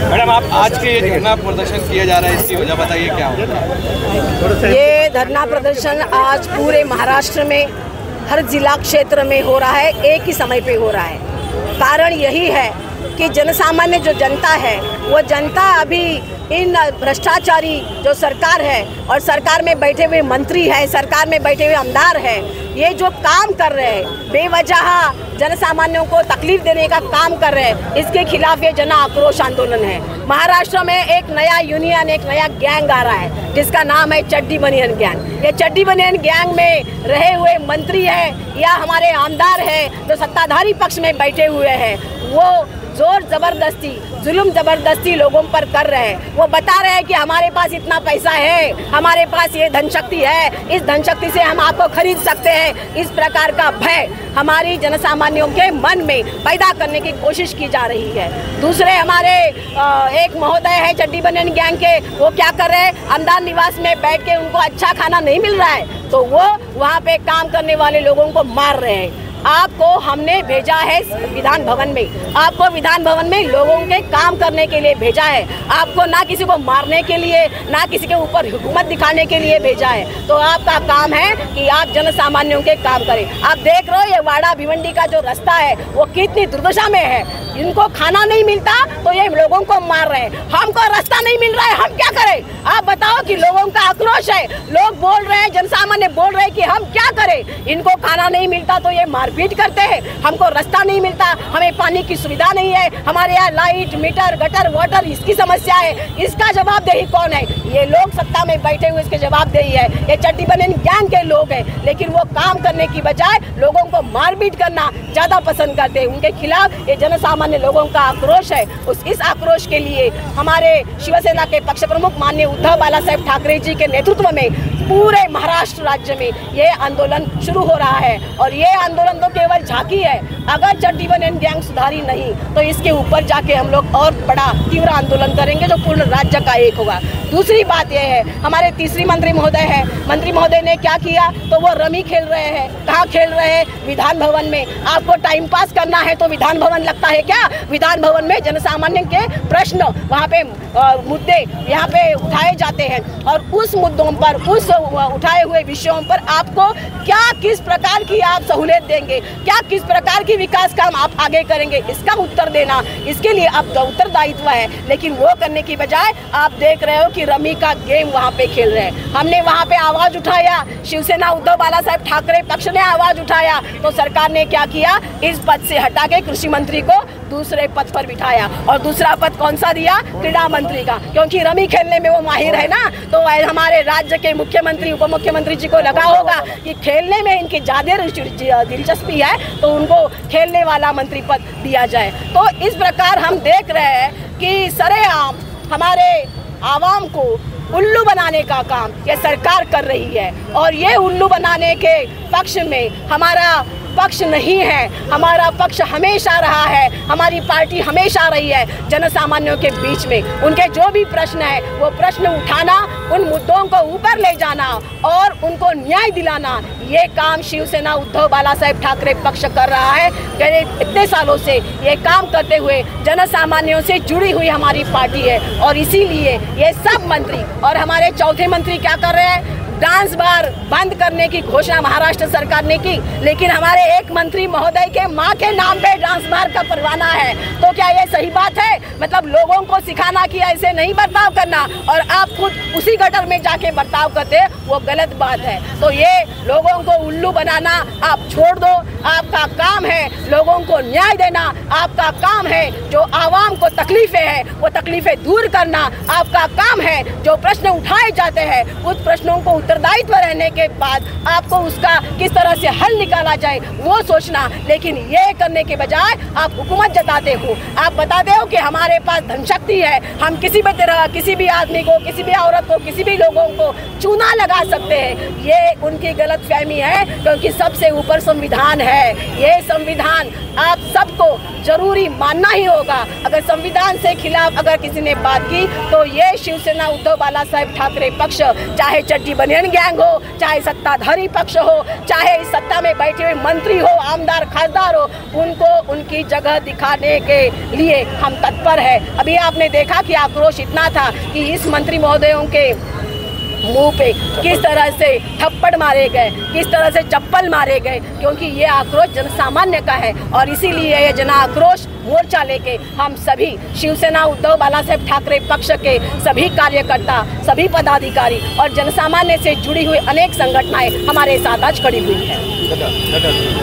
Madam, आप आज के धरना प्रदर्शन किया जा रहा है, इसकी वजह बताइए क्या होगा? ये धरना प्रदर्शन आज पूरे महाराष्ट्र में हर जिला क्षेत्र में हो रहा है, एक ही समय पे हो रहा है। कारण यही है कि जनसामान्य जो जनता है वो जनता अभी इन भ्रष्टाचारी जो सरकार है और सरकार में बैठे हुए मंत्री है, सरकार में बैठे हुए आमदार है, ये जो काम कर रहे हैं बेवजह जनसामान्यों को तकलीफ देने का काम कर रहे हैं, इसके खिलाफ ये जन आक्रोश आंदोलन है। महाराष्ट्र में एक नया यूनियन, एक नया गैंग आ रहा है जिसका नाम है चड्डी बनियान गैंग। ये चड्डी बनियान गैंग में रहे हुए मंत्री है या हमारे आमदार है जो सत्ताधारी पक्ष में बैठे हुए हैं, वो जोर जबरदस्ती जुल्म जबरदस्ती लोगों पर कर रहे हैं। वो बता रहे हैं कि हमारे पास इतना पैसा है, हमारे पास ये धन शक्ति है, इस धन शक्ति से हम आपको खरीद सकते हैं। इस प्रकार का भय हमारी जनसामान्यों के मन में पैदा करने की कोशिश की जा रही है। दूसरे हमारे एक महोदय है चड्डी बनियान गैंग के, वो क्या कर रहे हैं, आमदार निवास में बैठ के उनको अच्छा खाना नहीं मिल रहा है तो वो वहाँ पे काम करने वाले लोगों को मार रहे हैं। आपको हमने भेजा है विधान भवन में, आपको विधान भवन में लोगों के काम करने के लिए भेजा है, आपको ना किसी को मारने के लिए ना किसी के ऊपर हुकूमत दिखाने के लिए भेजा है। तो आपका काम है कि आप जनसामान्यों के काम करें। आप देख रहे हो ये वाड़ा भिवंडी का जो रास्ता है वो कितनी दुर्दशा में है। इनको खाना नहीं मिलता तो ये लोगों को मार रहे हैं, हमको रास्ता नहीं मिल रहा है, हम क्या करें? आप बताओ कि लोगों का आक्रोश है, लोग बोल रहे हैं, जनसामान्य बोल रहे हैं कि हम क्या करें? इनको खाना नहीं मिलता तो ये मारपीट करते हैं, हमको रास्ता नहीं मिलता, हमें पानी की सुविधा नहीं है, हमारे यहाँ लाइट मीटर गटर वाटर इसकी समस्या है, इसका जवाबदेही कौन है? ये लोग सत्ता में बैठे हुए इसके जवाबदेही है, ये चड्डी बनियान गैंग के लोग हैं। लेकिन वो काम करने की बजाय लोगों को मारपीट करना ज्यादा पसंद करते हैं। उनके खिलाफ ये जनसामान्य लोगों का आक्रोश है। इस आक्रोश के लिए हमारे शिवसेना के पक्ष प्रमुख माननीय उद्धव बालासाहेब ठाकरे जी के नेतृत्व में पूरे महाराष्ट्र राज्य में ये आंदोलन शुरू हो रहा है। और ये आंदोलन तो केवल झांकी है, अगर चड्डी बनियान गैंग सुधारी नहीं तो इसके ऊपर जाके हम लोग और बड़ा तीव्र आंदोलन करेंगे जो पूर्ण राज्य का एक होगा। दूसरी बात यह है, हमारे तीसरी मंत्री महोदय है, मंत्री महोदय ने क्या किया, तो वो रमी खेल रहे हैं। कहाँ खेल रहे हैं? विधान भवन में। आपको टाइम पास करना है तो विधान भवन लगता है क्या? विधान भवन में जनसामान्य के प्रश्न, वहाँ पे मुद्दे यहाँ पे उठाए जाते हैं, और उस मुद्दों पर, उस उठाए हुए विषयों पर आपको क्या, किस प्रकार की आप सहूलियत देंगे, क्या किस प्रकार की विकास काम आप आगे करेंगे, इसका उत्तर देना, इसके लिए आपका उत्तरदायित्व है। लेकिन वो करने की बजाय आप देख रहे हो कि रमी का गेम वहाँ पे खेल रहे हैं। हमने वहाँ पे आवाज उठाया, शिवसेना उद्धव बाला साहब ठाकरे पक्ष ने आवाज उठाया, तो सरकार ने क्या किया, इस पद से हटा के कृषि मंत्री को दूसरे पद पर बिठाया। और दूसरा पद कौन सा दिया? क्रीड़ा मंत्री का, क्योंकि रमी खेलने में वो माहिर है ना। तो हमारे राज्य के मुख्यमंत्री, उप मुख्यमंत्री जी को लगा होगा कि खेलने में इनकी ज्यादा दिलचस्पी है, तो उनको खेलने वाला मंत्री पद दिया जाए। तो इस प्रकार हम देख रहे हैं कि सरेआम हमारे आवाम को उल्लू बनाने का काम ये सरकार कर रही है, और ये उल्लू बनाने के पक्ष में हमारा पक्ष नहीं है। हमारा पक्ष हमेशा रहा है, हमारी पार्टी हमेशा रही है जनसामान्यों के बीच में। उनके जो भी प्रश्न है वो प्रश्न उठाना, उन मुद्दों को ऊपर ले जाना और उनको न्याय दिलाना, ये काम शिवसेना उद्धव बाला साहब ठाकरे पक्ष कर रहा है। इतने सालों से ये काम करते हुए जनसामान्यों से जुड़ी हुई हमारी पार्टी है, और इसीलिए ये सब मंत्री और हमारे चौथे मंत्री क्या कर रहे हैं, डांस बार बंद करने की घोषणा महाराष्ट्र सरकार ने की, लेकिन हमारे एक मंत्री महोदय के मां के नाम पे डांस बार का परवाना है। तो क्या ये सही बात है? मतलब लोगों को सिखाना कि ऐसे नहीं बर्ताव करना, और आप खुद उसी गटर में जाके बर्ताव करते, वो गलत बात है। तो ये लोगों को उल्लू बनाना आप छोड़ दो। आपका काम है लोगों को न्याय देना, आपका काम है जो आवाम को तकलीफें हैं वो तकलीफें दूर करना, आपका काम है जो प्रश्न उठाए जाते हैं उस प्रश्नों को उत्तरदायित्व रहने के बाद आपको उसका किस तरह से हल निकाला जाए वो सोचना। लेकिन ये करने के बजाय आप हुकूमत जताते हो, आप बताते हो कि हमारे पास धनशक्ति है, हम किसी भी तरह किसी भी आदमी को, किसी भी औरत को, किसी भी लोगों को चूना लगा सकते हैं। ये उनकी गलतफहमी है, क्योंकि सबसे ऊपर संविधान है। ये संविधान आप सबको जरूरी मानना ही होगा। अगर संविधान से खिलाफ अगर किसी ने बात की तो ये शिवसेना उद्धव बाला साहब ठाकरे पक्ष, चाहे चड्डी बनियान गैंग हो, चाहे सत्ताधारी पक्ष हो, चाहे इस सत्ता में बैठे हुए मंत्री हो, आमदार खासदार हो, उनको उनकी जगह दिखाने के लिए हम तत्पर है। अभी आपने देखा कि आक्रोश इतना था कि इस मंत्री महोदयों के मुंह पे किस तरह से थप्पड़ मारे गए, किस तरह से चप्पल मारे गए, क्योंकि ये आक्रोश जनसामान्य का है। और इसीलिए ये जन आक्रोश मोर्चा लेके हम सभी शिवसेना उद्धव बाला साहब ठाकरे पक्ष के सभी कार्यकर्ता, सभी पदाधिकारी और जनसामान्य से जुड़ी हुई अनेक संगठनाएं हमारे साथ आज खड़ी हुई है।